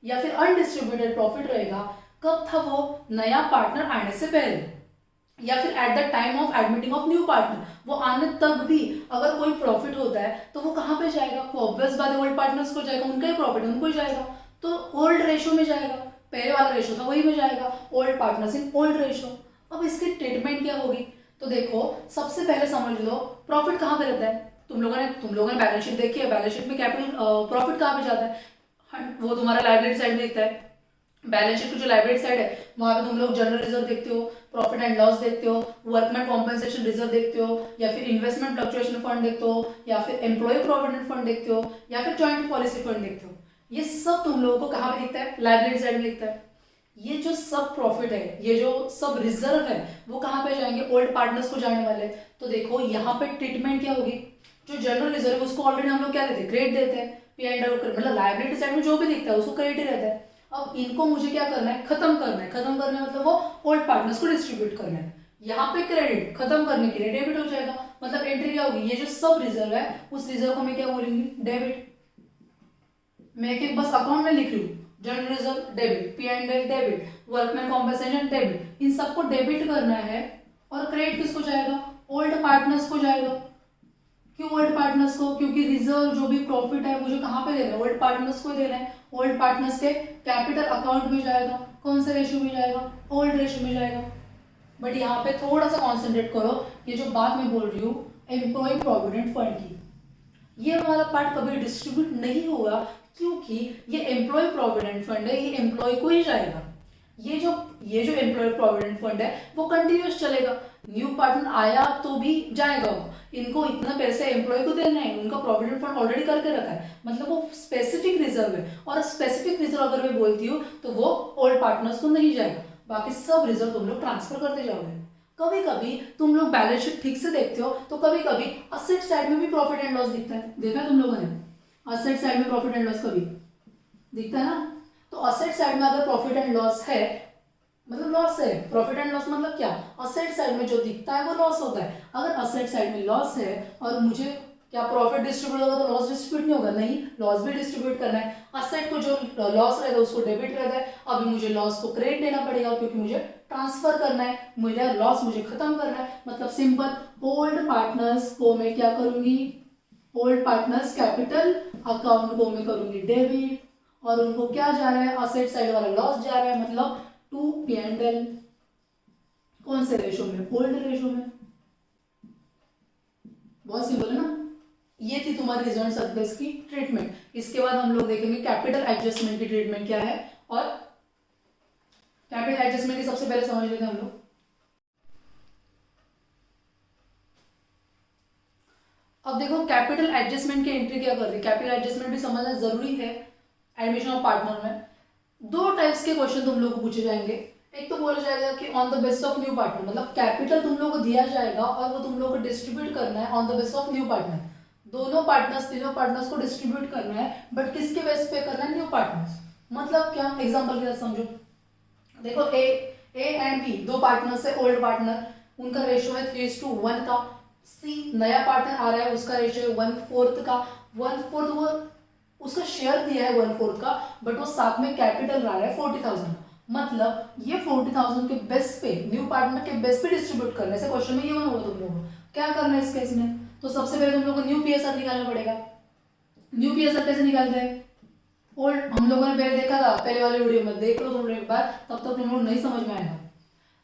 या फिर अनडिस्ट्रीब्यूटेड प्रॉफिट रहेगा, कब था वो, नया पार्टनर आने से पहले। या फिर at the time of admitting of new partner, वो आने तक भी अगर कोई प्रॉफिट होता है तो वो कहाँ पे जाएगा, वो ऑब्वियस बात है ओल्ड पार्टनर्स को जाएगा, उनका ही प्रॉफिट उनको ही जाएगा, तो ओल्ड रेशो में जाएगा, पहले वाला रेशो था वही में जाएगा, old partners in old ratio. अब इसकी ट्रीटमेंट क्या होगी, तो देखो सबसे पहले समझ लो प्रॉफिट कहाँ पे रहता है, तुम लोगों ने बैलेंस शीट देखी है, बैलेंस शीट में कैपिटल प्रॉफिट कहाँ पे जाता है, वो तुम्हारा लायबिलिटी साइड में दिखता है, बैलेंस शीट की जो लायबिलिटी साइड है वहां पे तुम लोग जनरल रिजर्व देखते हो, प्रॉफिट एंड लॉस देखते हो, वर्कमैन कॉम्पेंसेशन रिजर्व देखते हो, या फिर इन्वेस्टमेंट फ्लक्चुएशन फंड देखते हो, या फिर एम्प्लॉय प्रोविडेंट फंड देखते हो, या फिर जॉइंट पॉलिसी फंड देखते हो। ये सब तुम लोगों को कहाँ पे दिखता है, लायबिलिटी साइड में दिखता है। ये जो सब प्रॉफिट है, ये जो सब रिजर्व है, वो कहाँ पे जाएंगे, ओल्ड पार्टनर्स को जाने वाले। तो देखो यहाँ पे ट्रीटमेंट क्या होगी, जो जनरल रिजर्व है उसको ऑलरेडी हम लोग क्या देते हैं, क्रेडिट देते हैं, पी एंड एल, मतलब लायबिलिटी साइड में जो भी दिखता है उसको क्रेडिट ही रहता है। अब इनको मुझे क्या करना है, खत्म करना है, खत्म करना है मतलब वो ओल्ड पार्टनर्स को डिस्ट्रीब्यूट करना है। यहाँ पे क्रेडिट खत्म करने के लिए डेबिट हो जाएगा, मतलब एंट्री क्या होगी, ये जो सब रिजर्व है उस रिजर्व को मैं क्या बोलूंगी, डेबिट। मैं एक बस अकाउंट में लिख लूँ, general reserve debit, P and L debit, workman compensation debit, इन सबको डेबिट करना है। और क्रेडिट किसको जाएगा, ओल्ड पार्टनर्स को जाएगा। क्यों ओल्ड पार्टनर्स को, क्योंकि रिजर्व जो भी प्रॉफिट है मुझे कहाँ पे देना है, ओल्ड पार्टनर्स को देना है। ओल्ड पार्टनर्स के कैपिटल अकाउंट में जाएगा, कौन से रेशियो में जाएगा, ओल्ड रेशियो में जाएगा। बट यहाँ पे थोड़ा सा कॉन्सेंट्रेट करो, ये जो बात मैं बोल रही हूँ एम्प्लॉय प्रोविडेंट फंड की, ये वाला पार्ट कभी डिस्ट्रीब्यूट नहीं होगा, क्योंकि ये एम्प्लॉय प्रोविडेंट फंड है, ये एम्प्लॉय को ही जाएगा। ये जो एम्प्लॉय प्रोविडेंट फंड है वो कंटिन्यूस चलेगा, न्यू पार्टनर आया तो भी जाएगा, इनको इतना पैसे एम्प्लॉय को देना है, उनका प्रोविडेंट फंड ऑलरेडी करके रखा है, मतलब वो स्पेसिफिक रिजर्व है। और स्पेसिफिक रिजर्व अगर मैं बोलती हूँ तो वो ओल्ड पार्टनर्स को नहीं जाएगा, बाकी सब रिजर्व तुम लोग ट्रांसफर करते जाओगे। कभी कभी तुम लोग बैलेंस शीट ठीक से देखते हो तो कभी कभी असेट साइड में भी प्रॉफिट एंड लॉस दिखता है, देखा तुम लोगों ने, असेट साइड में प्रॉफिट एंड लॉस कभी दिखता है ना। तो असेट साइड में अगर प्रॉफिट एंड लॉस है, मतलब लॉस है, प्रॉफिट एंड लॉस मतलब क्या, असेट साइड में जो दिखता है वो लॉस होता है। अगर असेट साइड में लॉस है और मुझे क्या प्रॉफिट डिस्ट्रीब्यूट होगा तो लॉस डिस्ट्रीब्यूट नहीं होगा, नहीं, लॉस भी डिस्ट्रीब्यूट करना है। असेट को जो लॉस रहता है उसको डेबिट रहता है, अभी मुझे लॉस को क्रेडिट देना पड़ेगा क्योंकि मुझे ट्रांसफर करना है, मेरा लॉस मुझे खत्म करना है। मतलब सिंपल, ओल्ड पार्टनर्स को मैं क्या करूंगी, ओल्ड पार्टनर्स कैपिटल अकाउंट को मैं करूंगी डेबिट, और उनको क्या जा रहा है, असेट साइड वाला लॉस जा रहा है, मतलब टू पी एंड एल, कौन से रेशो में, ओल्ड रेशो में। बहुत सिंपल है ना। ये थी तुम्हारी रिजल्ट सरप्लस की ट्रीटमेंट। इसके बाद हम लोग देखेंगे कैपिटल एडजस्टमेंट की ट्रीटमेंट क्या है, और कैपिटल एडजस्टमेंट की सबसे पहले समझ लेते हैं हम लोग। अब देखो कैपिटल एडजस्टमेंट की एंट्री क्या करती है, कैपिटल एडजस्टमेंट भी समझना जरूरी है एडमिशन ऑफ पार्टनर में। दो टाइप्स के क्वेश्चन तुम लोग को पूछे जाएंगे, एक तो बोला जाएगा कि on the basis of new partner, मतलब कैपिटल तुम लोग को दिया जाएगा और वो तुम लोग को डिस्ट्रीब्यूट करना है on the basis of new partner, दोनों पार्टनर्स तीनों पार्टनर्स को डिस्ट्रीब्यूट करना है, बट किसके बेस पे करना है, न्यू पार्टनर्स। मतलब क्या, एग्जांपल के साथ समझो, देखो ए एंड बी दो पार्टनर्स है, ओल्ड पार्टनर, उनका रेशियो है 3:1 का। सी नया पार्टनर आ रहा है, उसका रेशियो है 1/4 का, 1/4 वो उसका शेयर दिया है 1/4 का, बट वो साथ में कैपिटल ला रहा है 40,000, मतलब ये 40,000 के बेस पे, न्यू पार्टनर के बेस पे डिस्ट्रीब्यूट करने से क्वेश्चन में ये बना होगा तुम लोगों को क्या करना है इस केस में। तो सबसे पहले तुम लोगों को न्यू पीएसआर निकालना पड़ेगा। न्यू पीएसआर कैसे निकालते हैं, ओल्ड हम लोगों ने पहले देखा था, पहले वाले वीडियो में देख लो तुम लोग एक बार, तब तक तुम लोग नहीं समझ में आएगा।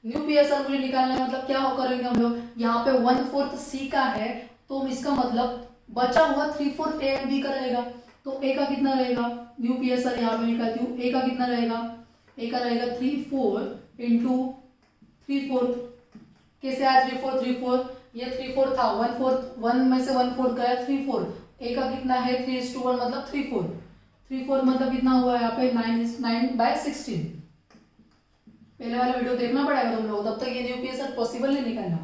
न्यू पीएसआर मुझे निकालना है, मतलब क्या करेंगे हम लोग, यहाँ पे 1/4 सी का है तो इसका मतलब बचा हुआ 3/4 ए एंड बी का रहेगा, तो ए का कितना रहेगा, न्यू पीएसआर यहाँ पे निकालती हूँ, ए का कितना रहेगा, ए का रहेगा 3/4 इंटू 3/4, कैसे आया 3/4, ये 3/4 था, 1/4 1 में से 1/4 गया 3/4, ए का कितना है 3:1 मतलब 3/4 मतलब कितना हुआ यहाँ पे 9/16। पहले वाला वीडियो देखना पड़ेगा तुम लोग, तब तक ये न्यू पीएसआर पॉसिबल नहीं निकालना।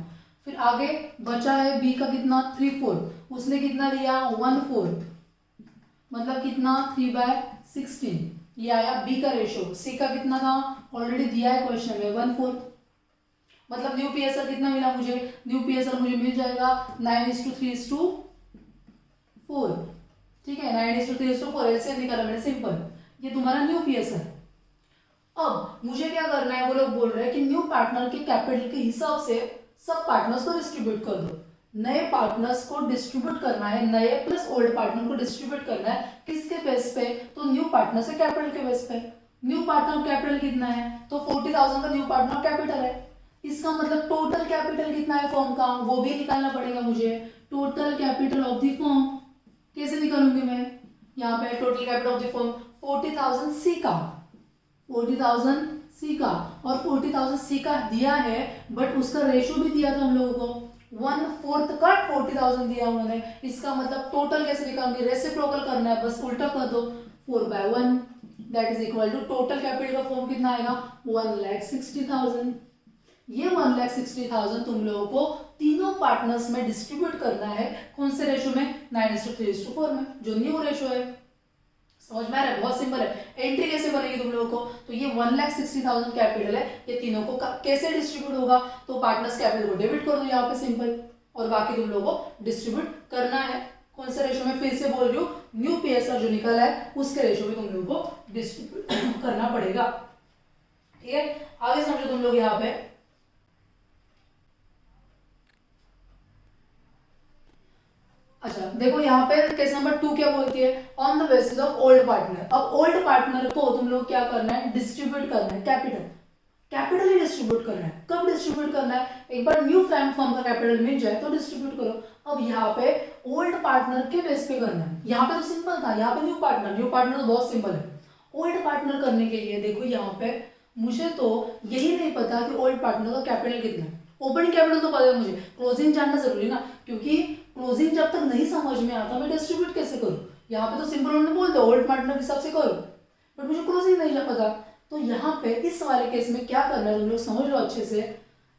फिर आगे बचा है बी का कितना 3/4, उसने कितना लिया 1/4 मतलब कितना 3/16, ये आया बी का रेशियो। सी का कितना था ऑलरेडी दिया है क्वेश्चन में 1/4, मतलब न्यू पीएसआर कितना मिला मुझे, न्यू पीएसआर मुझे मिल जाएगा 9:3:4, ठीक है 9:3:4, ऐसे निकाला मैंने सिंपल, ये तुम्हारा न्यू पीएसआर। अब मुझे क्या करना है, वो लोग बोल रहे हैं कि न्यू पार्टनर के कैपिटल के हिसाब से सब पार्टनर्स को डिस्ट्रीब्यूट कर दो। नए पार्टनर्स को डिस्ट्रीब्यूट करना है, नए प्लस ओल्ड पार्टनर को डिस्ट्रीब्यूट करना है किसके बेस पे, तो न्यू पार्टनर से कैपिटल के बेस पे। न्यू पार्टनर कैपिटल कितना है, तो 40,000 का न्यू पार्टनर कैपिटल है। इसका मतलब टोटल कैपिटल कितना है फर्म का, वो भी निकालना पड़ेगा मुझे। Total capital of the firm कैसे निकालूंगी मैं, यहाँ पे total capital of the firm 40,000 सी का, 40,000 सी का, और 40,000 सी का दिया है, बट उसका रेशो भी दिया था हम लोगों को, 1/4 का 40,000 दिया उन्होंने। इसका मतलब टोटल कैसे निकालूंगी, रेसिप्रोकल करना है, बस उल्टा कर दो, 4/1 that is equal to total capital का फॉर्म कितना आएगा, 1,60,000। ये 1,60,000 तुम लोगों को तीनों पार्टनर्स में डिस्ट्रीब्यूट करना है, कौन से रेशो में, 9:3:4 में, जो न्यू रेशो है। समझ में आ रहा है, बहुत सिंपल है। एंट्री कैसे बनेगी तुम लोगों को, तो ये 1,60,000 कैपिटल है, ये तीनों को कैसे डिस्ट्रीब्यूट होगा, तो पार्टनर्स कैपिटल को डेबिट कर दो यहाँ पे सिंपल, और बाकी तुम लोगों को डिस्ट्रीब्यूट करना है कौन से रेशो में, फिर से बोल रही हूँ, न्यू पीएसआर जो निकला है उसके रेशो में तुम लोगों को डिस्ट्रीब्यूट करना पड़ेगा। ठीक है, आगे समझो तुम लोग यहाँ पे। अच्छा देखो यहाँ पे केस नंबर 2 क्या बोलती है, on the basis of old partner. अब ओल्ड पार्टनर को तुम लोग क्या करना है, डिस्ट्रीब्यूट करना है कैपिटल, कैपिटल ही डिस्ट्रीब्यूट करना है। कब डिस्ट्रीब्यूट करना है, एक बार न्यू फर्म का कैपिटल मिल जाए तो डिस्ट्रीब्यूट करो। अब यहाँ पे ओल्ड पार्टनर के बेस पे करना है, यहाँ पे तो सिंपल था, यहाँ पे न्यू पार्टनर तो बहुत सिंपल है। ओल्ड पार्टनर करने के लिए देखो यहाँ पे मुझे तो यही नहीं पता कि ओल्ड पार्टनर का कैपिटल कितना है, ओपनिंग कैपिटल तो पता है मुझे, क्लोजिंग जानना जरूरी ना, क्योंकि क्लोजिंग जब तक नहीं समझ में आता मैं डिस्ट्रीब्यूट कैसे करूं। यहाँ पे तो सिंपल उन्होंने बोल दिया ओल्ड पार्टनर के हिसाब से करो, बट मुझे क्लोजिंग नहीं पता। तो यहाँ पे इस वाले केस में क्या करना है, तुम लोग समझ लो अच्छे से।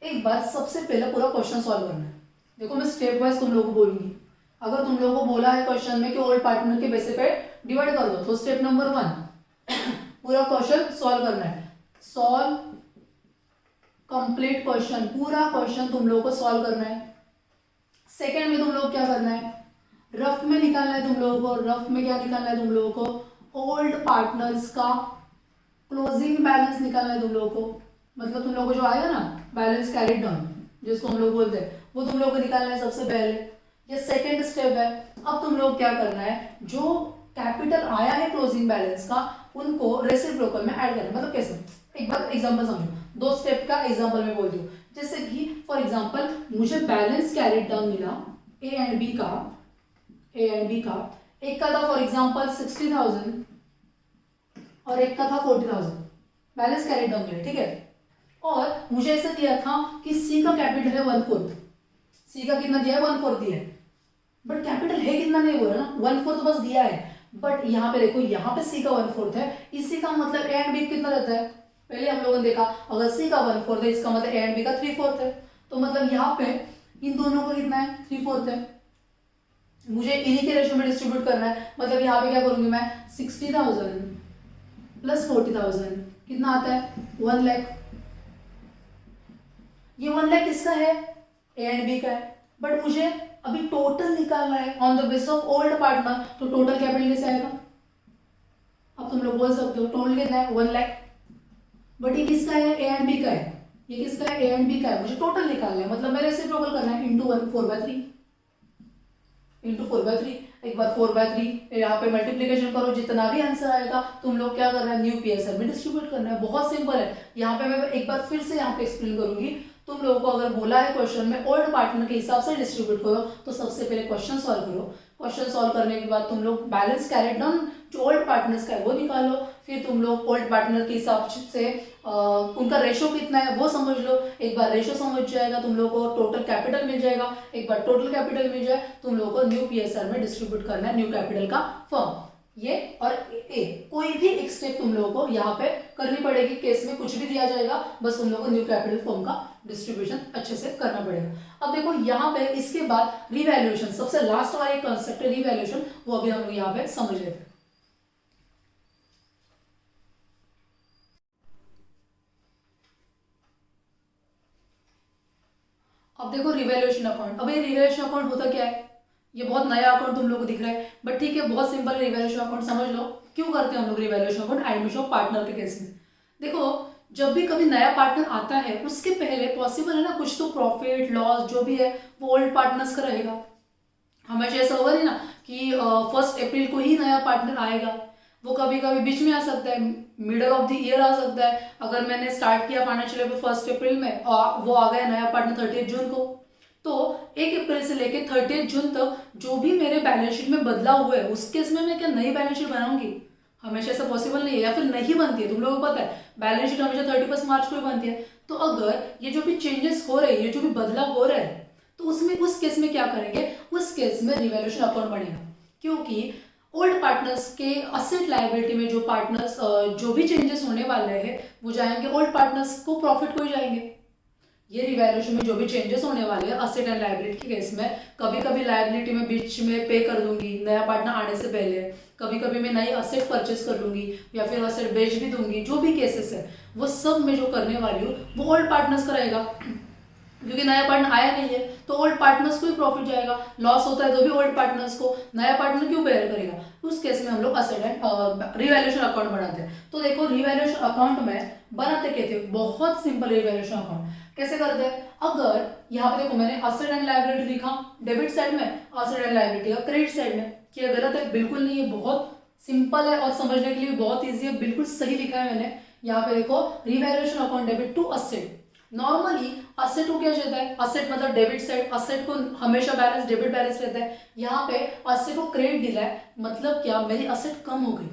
एक बार सबसे पहले पूरा क्वेश्चन सॉल्व करना है। देखो मैं स्टेप वाइज तुम लोगों को बोलूंगी। अगर तुम लोगों को बोला है क्वेश्चन में कि ओल्ड पार्टनर के बेसिस पे डिवाइड कर दो, तो स्टेप नंबर 1 पूरा क्वेश्चन सॉल्व करना है। सॉल्व कंप्लीट क्वेश्चन, पूरा क्वेश्चन तुम लोगों को सॉल्व करना है। सेकेंड में तुम लोग क्या करना है, रफ में निकालना है तुम लोगों को। रफ में क्या निकालना है तुम लोगों को, ओल्ड पार्टनर्स का क्लोजिंग बैलेंस निकालना है तुम लोगों को। मतलब तुम लोगों को जो आएगा ना बैलेंस कैरिड डाउन जिसको हम लोग बोलते हैं, वो तुम लोगों को निकालना है सबसे पहले। ये सेकेंड स्टेप है। अब तुम लोग क्या करना है, जो कैपिटल आया है क्लोजिंग बैलेंस का उनको रेसिप्रोकल में ऐड करना है। मतलब कैसे, एक बार एग्जांपल समझो, 2 स्टेप का एग्जांपल में बोलती हूँ। जैसे कि फॉर एग्जांपल मुझे बैलेंस कैरिड डाउन मिला ए एंड बी का, एक का था फॉर एग्जांपल 60,000 और एक का था 40,000, बैलेंस कैरिड डाउन मिला, ठीक है। और मुझे ऐसा दिया था कि सी का कैपिटल है 1/4, सी का कितना दिया है 1/4 दिया है, बट कैपिटल है कितना नहीं बोला ना, 1/4 तो बस दिया है। बट यहाँ पे देखो, यहाँ पे सी का 1/4 है, इसी का मतलब ए एंड बी कितना रहता है, पहले हम लोगों ने देखा अगर सी का 1/4 है इसका मतलब ए एंड बी का 3/4 है। तो मतलब यहाँ पे इन दोनों का कितना है, 3/4 है। मुझे इन्हीं के रेशो में डिस्ट्रीब्यूट करना है। मतलब यहाँ पे क्या करूंगी मैं, 60,000 प्लस 40,000 कितना आता है, 1 लाख। ये 1 लाख किसका है, ए एंड बी का है, बट मुझे अभी टोटल निकालना है on the basis of old partner. तो टोटल कैपिटल कैसे आएगा, अब तुम लोग बोल सकते हो टोटल कितना है 1 लाख, बट ये किसका है, ए एंड बी का है। ये किसका है, ए एंड बी का है। मुझे टोटल निकालना है, मतलब मेरे से टोटल करना है इंटू 4/3 इंटू 4/3। एक बार 4/3 यहाँ पे मल्टीप्लीकेशन करो, जितना भी आंसर आएगा तुम लोग क्या करना है, न्यू पीएसआर में डिस्ट्रीब्यूट करना है। बहुत सिंपल है। यहाँ पे मैं एक बार फिर से यहाँ पे एक्सप्लेन करूंगी। तुम लोगों को अगर बोला है क्वेश्चन में ओल्ड पार्टनर के हिसाब से डिस्ट्रीब्यूट करो, तो सबसे पहले क्वेश्चन सॉल्व करो। क्वेश्चन सॉल्व करने के बाद तुम लोग बैलेंस कैरिड डाउन जो ओल्ड पार्टनर्स का है वो निकालो। फिर तुम लोग ओल्ड पार्टनर के हिसाब से उनका रेशो कितना है वो समझ लो। एक बार रेशो समझ जाएगा तुम लोग को टोटल कैपिटल मिल जाएगा। एक बार टोटल कैपिटल मिल जाए तुम लोग को न्यू पीएसआर में डिस्ट्रीब्यूट करना है न्यू कैपिटल का फॉर्म। ये और ए कोई भी एक स्टेप तुम लोगों को यहाँ पे करनी पड़ेगी। केस में कुछ भी दिया जाएगा, बस तुम लोगों को न्यू कैपिटल फॉर्म का डिस्ट्रीब्यूशन अच्छे से करना पड़ेगा। अब देखो यहाँ पे इसके बाद रिवैल्यूएशन, सबसे लास्ट वाला एक कॉन्सेप्ट है रिवैल्यूएशन, वो अभी हम लोग यहाँ पे समझ लेते हैं। अब देखो रिवैल्यूएशन अकाउंट। अब ये रिवैल्यूएशन अकाउंट होता क्या है, ये बहुत नया अकाउंट तुम लोग को दिख रहा है, बट ठीक है बहुत सिंपल है। रिवैल्यूएशन अकाउंट समझ लो क्यों करते हैं हम लोग revaluation account admission of partner के केस में। देखो जब भी कभी नया पार्टनर आता है उसके पहले पॉसिबल है ना कुछ तो प्रॉफिट लॉस जो भी है वो ओल्ड पार्टनर्स का रहेगा। हमेशा ऐसा होगा नहीं ना कि 1 अप्रैल को ही नया पार्टनर आएगा। वो कभी कभी बीच में आ सकता है, मिडल ऑफ द ईयर आ सकता है। अगर मैंने स्टार्ट किया फाइनेंशियल ईयर 1 अप्रैल में और वो आ गया नया पार्टनर 30 जून को, तो 1 अप्रैल से लेके 30 जून तक जो भी मेरे बैलेंस शीट में बदलाव हुआ है उस केस में मैं क्या नई बैलेंस शीट बनाऊंगी? हमेशा ऐसा पॉसिबल नहीं है, या फिर नहीं बनती है। तुम लोगों को पता है बैलेंस शीट हमेशा 31 मार्च को ही बनती है। तो अगर ये जो भी चेंजेस हो रहे हैं, ये जो भी बदलाव हो रहा है, तो उसमें उस केस में क्या करेंगे? उस केस में रिवैल्यूएशन अकाउंट बनेगा, क्योंकि ओल्ड पार्टनर्स के असेट लायबिलिटी में जो पार्टनर्स जो भी चेंजेस होने वाले हैं वो जाएंगे ओल्ड पार्टनर्स को प्रॉफिट को ही जाएंगे। ये रिवैल्यूएशन में जो भी चेंजेस होने वाले हैं असेट एंड लायबिलिटी के केस में, कभी कभी लायबिलिटी में बीच में पे कर दूंगी नया पार्टनर आने से पहले, कभी कभी मैं नई असेट परचेस कर लूंगी या फिर असेट बेच भी दूंगी। जो भी केसेस है वो सब मैं जो करने वाली हूँ वो ओल्ड पार्टनर्स का रहेगा, क्योंकि नया पार्टनर आया नहीं है तो ओल्ड पार्टनर्स को ही प्रॉफिट जाएगा। लॉस होता है तो भी ओल्ड पार्टनर्स को, नया पार्टनर क्यों बेयर करेगा? उस केस में हम लोग असेट एंड रिवैल्यूएशन अकाउंट बनाते हैं। तो देखो रिवैल्यूएशन अकाउंट में बनाते कैसे? बहुत सिंपल रिवैल्यूएशन अकाउंट कैसे करते हैं? अगर यहाँ पे देखो मैंने असेट एंड लायबिलिटी लिखा डेबिट साइड में, असेट एंड लायबिलिटी का क्रेडिट साइड में, क्या गलत है? बिल्कुल नहीं है, बहुत सिंपल है और समझने के लिए बहुत ईजी है, बिल्कुल सही लिखा है मैंने। यहाँ पे देखो revaluation account debit to asset. Normally asset को क्या कहता है? असेट मतलब डेबिट साइड, असेट को हमेशा बैलेंस डेबिट बैलेंस रहता है। यहाँ पे असेट को क्रेडिट दिला है, मतलब क्या? मेरी असेट कम हो गई।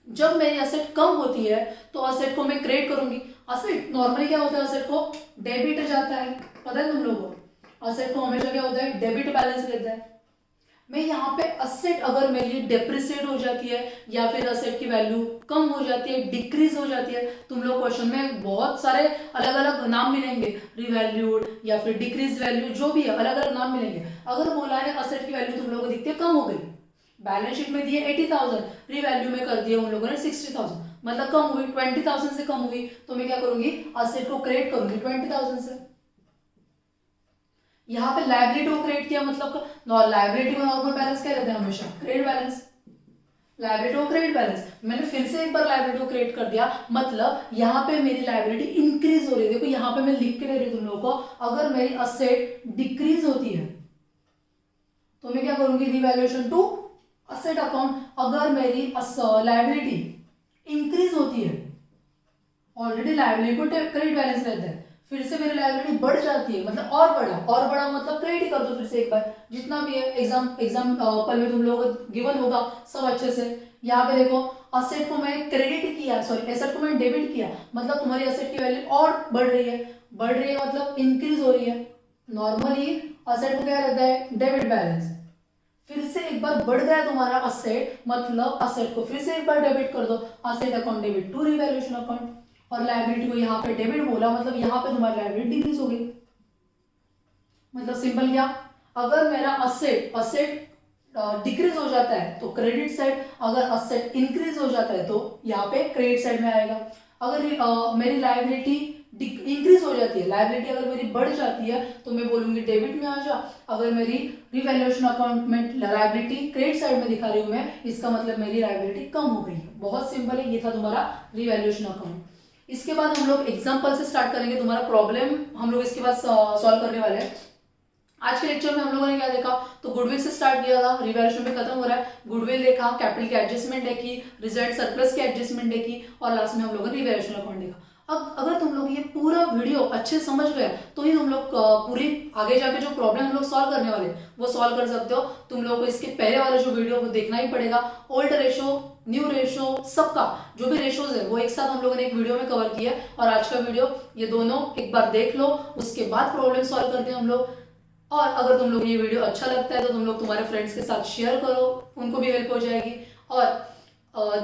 जब मेरी असेट कम होती है तो असेट को मैं क्रेडिट करूंगी। असेट नॉर्मली क्या होता है? असेट को डेबिट जाता है, पता है तुम लोगों को? असेट को हमेशा क्या होता है? डेबिट बैलेंस रहता है। मैं यहाँ पे असेट अगर मेरी डेप्रिसिएट हो जाती है या फिर असेट की वैल्यू कम हो जाती है, डिक्रीज हो जाती है, तुम लोग क्वेश्चन में बहुत सारे अलग अलग नाम मिलेंगे, रिवैल्यूड या फिर डिक्रीज वैल्यू, जो भी है अलग अलग नाम मिलेंगे। अगर बोला है असेट की वैल्यू तुम लोगों को दिखती है कम हो गई, बैलेंस शीट में दिए 80,000, रिवैल्यू में कर दिए उन लोगों ने 60,000, मतलब कम हुई, 20,000 से कम हुई, तो मैं क्या करूंगी? असेट को क्रेडिट करूंगी 20,000 से। यहाँ पे लायबिलिटी को क्रेडिट किया, मतलब लायबिलिटी को नॉर्मल बैलेंस क्या रहता है? हमेशा क्रेडिट बैलेंस। लायबिलिटी को क्रेडिट बैलेंस, मैंने फिर से एक बार लायबिलिटी को क्रेडिट कर दिया, मतलब यहाँ पे मेरी लायबिलिटी इंक्रीज हो रही है। देखो यहाँ पे मैं लिख के दे रही हूँ तुम लोगों को, अगर मेरी असेट डिक्रीज होती है तो मैं क्या करूंगी? Revaluation to asset account. अगर मेरी लायबिलिटी इंक्रीज होती है, ऑलरेडी लायबिलिटी को क्रेडिट बैलेंस रहता है, फिर से मेरी लायबिलिटी बढ़ जाती है, मतलब और बड़ा मतलब क्रेडिट कर दो फिर से एक बार, जितना भी है एग्जाम्पल में तुम लोगों को गिवन होगा सब अच्छे से। यहाँ पे देखो असेट को मैं क्रेडिट किया, सॉरी एसेट को मैं डेबिट किया, मतलब तुम्हारी असेट की वैल्यू और बढ़ रही है मतलब इंक्रीज हो रही है। नॉर्मली असेट को क्या रहता है? Debit balance. फिर से एक बार बढ़ गया तुम्हारा असेट, मतलब असेट को फिर से एक बार डेबिट कर दो, asset account debit to revaluation account. और लायबिलिटी को यहाँ पे डेबिट बोला, मतलब यहाँ पे तुम्हारी लायबिलिटी डिक्रीज हो गई। मतलब सिंपल क्या? अगर मेरा असेट डिक्रीज हो जाता है तो क्रेडिट साइड, अगर असेट इंक्रीज हो जाता है तो यहाँ पे क्रेडिट साइड में आएगा। अगर मेरी लायबिलिटी इंक्रीज हो जाती है, लायबिलिटी अगर मेरी बढ़ जाती है तो मैं बोलूंगी डेबिट में आ जा। अगर मेरी रिवैल्यूएशन अकाउंट में लायबिलिटी क्रेडिट साइड में दिखा रही हूं मैं, इसका मतलब मेरी लायबिलिटी कम हो गई है। बहुत सिंपल है, ये था तुम्हारा रिवैल्यूएशन अकाउंट। इसके बाद हम लोग एग्जाम्पल से स्टार्ट करेंगे, तुम्हारा प्रॉब्लम हम लोग इसके बाद सॉल्व करने वाले हैं। आज के लेक्चर में हम लोगों ने क्या देखा? तो गुडविल से स्टार्ट किया था, रिवैल्यूएशन में खत्म हो रहा है। गुडविल देखा, कैपिटल की एडजस्टमेंट देखी, रिजल्ट सरप्लस की एडजस्टमेंट देखी, और लास्ट में हम लोगों ने रिवैल्यूएशन अकाउंट देखा। अब अगर तुम लोग ये पूरा वीडियो अच्छे समझ गए तो ही तुम लोग पूरी आगे जाके जो प्रॉब्लम हम लोग सॉल्व करने वाले वो सॉल्व कर सकते हो। तुम लोगों को इसके पहले वाला जो वीडियो वो देखना ही पड़ेगा। ओल्ड रेशो, न्यू रेशो, सबका जो भी रेशोज है वो एक साथ हम लोगों ने एक वीडियो में कवर किया है, और आज का वीडियो ये दोनों एक बार देख लो, उसके बाद प्रॉब्लम सॉल्व करते हैं हम लोग। और अगर तुम लोग ये वीडियो अच्छा लगता है तो तुम लोग तुम्हारे फ्रेंड्स के साथ शेयर करो, उनको भी हेल्प हो जाएगी। और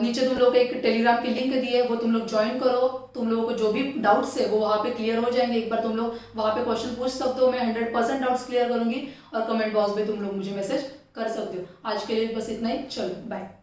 नीचे तुम लोग को एक टेलीग्राम की लिंक दी है, वो तुम लोग ज्वाइन करो। तुम लोगों को जो भी डाउट्स है वो वहाँ पे क्लियर हो जाएंगे। एक बार तुम लोग वहाँ पे क्वेश्चन पूछ सकते हो, मैं 100% डाउट्स क्लियर करूंगी, और कमेंट बॉक्स में तुम लोग मुझे मैसेज कर सकते हो। आज के लिए बस इतना ही, चलो बाय।